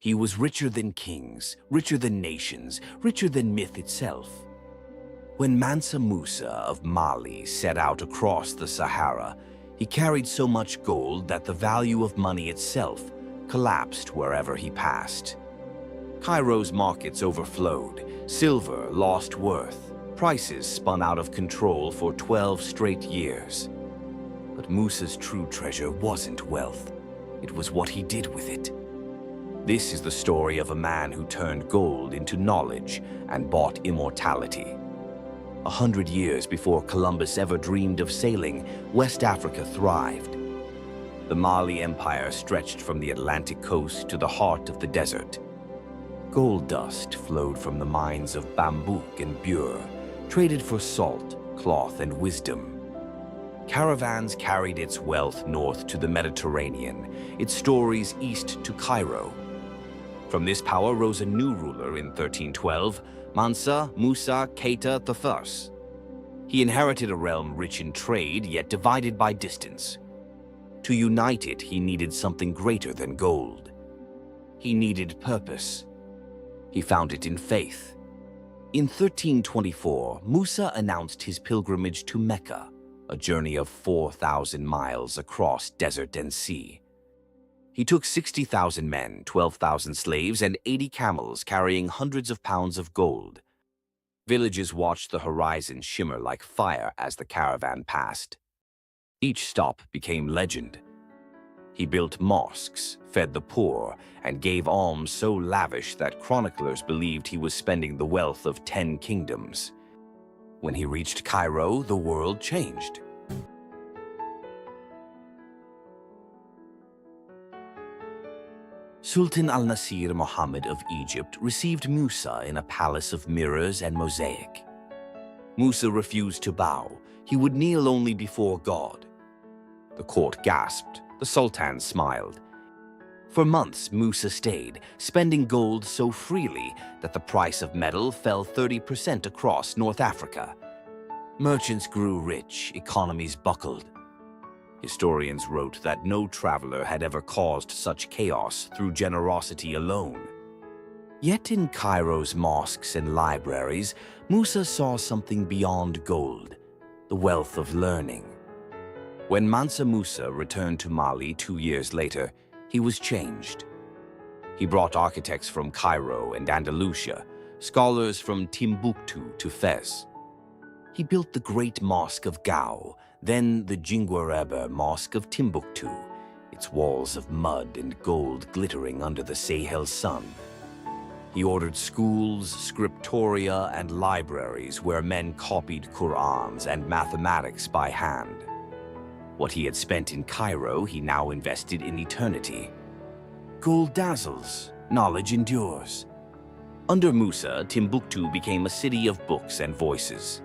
He was richer than kings, richer than nations, richer than myth itself. When Mansa Musa of Mali set out across the Sahara, he carried so much gold that the value of money itself collapsed wherever he passed. Cairo's markets overflowed, silver lost worth, prices spun out of control for 12 straight years. But Musa's true treasure wasn't wealth, it was what he did with it. This is the story of a man who turned gold into knowledge and bought immortality. 100 years before Columbus ever dreamed of sailing, West Africa thrived. The Mali Empire stretched from the Atlantic coast to the heart of the desert. Gold dust flowed from the mines of Bambouk and Bure, traded for salt, cloth, and wisdom. Caravans carried its wealth north to the Mediterranean, its stories east to Cairo. From this power rose a new ruler in 1312, Mansa Musa Keita I. He inherited a realm rich in trade, yet divided by distance. To unite it, he needed something greater than gold. He needed purpose. He found it in faith. In 1324, Musa announced his pilgrimage to Mecca, a journey of 4,000 miles across desert and sea. He took 60,000 men, 12,000 slaves, and 80 camels carrying hundreds of pounds of gold. Villages watched the horizon shimmer like fire as the caravan passed. Each stop became legend. He built mosques, fed the poor, and gave alms so lavish that chroniclers believed he was spending the wealth of 10 kingdoms. When he reached Cairo, the world changed. Sultan al-Nasir Muhammad of Egypt received Musa in a palace of mirrors and mosaic. Musa refused to bow. He would kneel only before God. The court gasped. The Sultan smiled. For months, Musa stayed, spending gold so freely that the price of metal fell 30% across North Africa. Merchants grew rich, economies buckled. Historians wrote that no traveler had ever caused such chaos through generosity alone. Yet in Cairo's mosques and libraries, Musa saw something beyond gold, the wealth of learning. When Mansa Musa returned to Mali 2 years later, he was changed. He brought architects from Cairo and Andalusia, scholars from Timbuktu to Fez. He built the great mosque of Gao, then the Jingwarebe Mosque of Timbuktu, its walls of mud and gold glittering under the Sahel sun. He ordered schools, scriptoria, and libraries where men copied Qur'ans and mathematics by hand. What he had spent in Cairo, he now invested in eternity. Gold dazzles, knowledge endures. Under Musa, Timbuktu became a city of books and voices.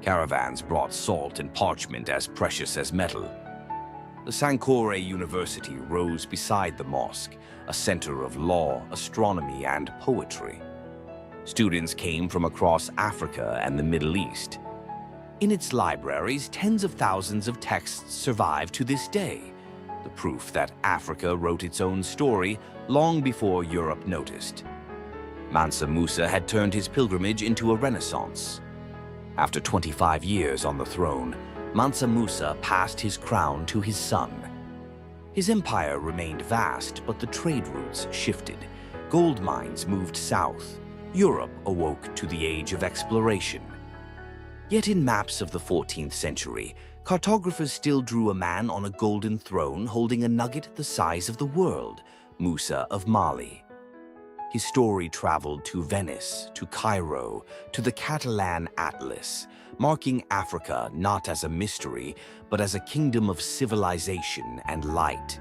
Caravans brought salt and parchment as precious as metal. The Sankore University rose beside the mosque, a center of law, astronomy, and poetry. Students came from across Africa and the Middle East. In its libraries, tens of thousands of texts survive to this day, the proof that Africa wrote its own story long before Europe noticed. Mansa Musa had turned his pilgrimage into a renaissance. After 25 years on the throne, Mansa Musa passed his crown to his son. His empire remained vast, but the trade routes shifted. Gold mines moved south. Europe awoke to the age of exploration. Yet in maps of the 14th century, cartographers still drew a man on a golden throne holding a nugget the size of the world, Musa of Mali. His story traveled to Venice, to Cairo, to the Catalan Atlas, marking Africa not as a mystery, but as a kingdom of civilization and light.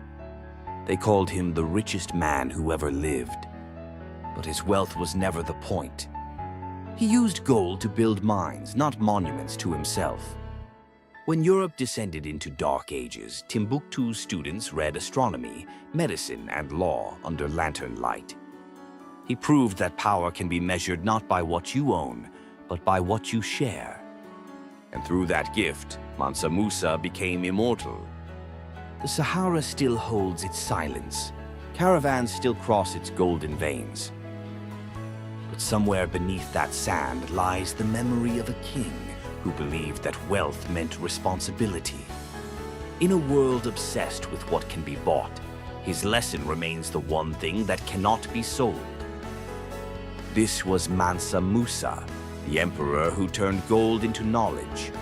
They called him the richest man who ever lived. But his wealth was never the point. He used gold to build mines, not monuments to himself. When Europe descended into dark ages, Timbuktu's students read astronomy, medicine, and law under lantern light. He proved that power can be measured not by what you own, but by what you share. And through that gift, Mansa Musa became immortal. The Sahara still holds its silence, Caravans still cross its golden veins. But somewhere beneath that sand lies the memory of a king who believed that wealth meant responsibility. In a world obsessed with what can be bought, his lesson remains the one thing that cannot be sold. This was Mansa Musa, the emperor who turned gold into knowledge,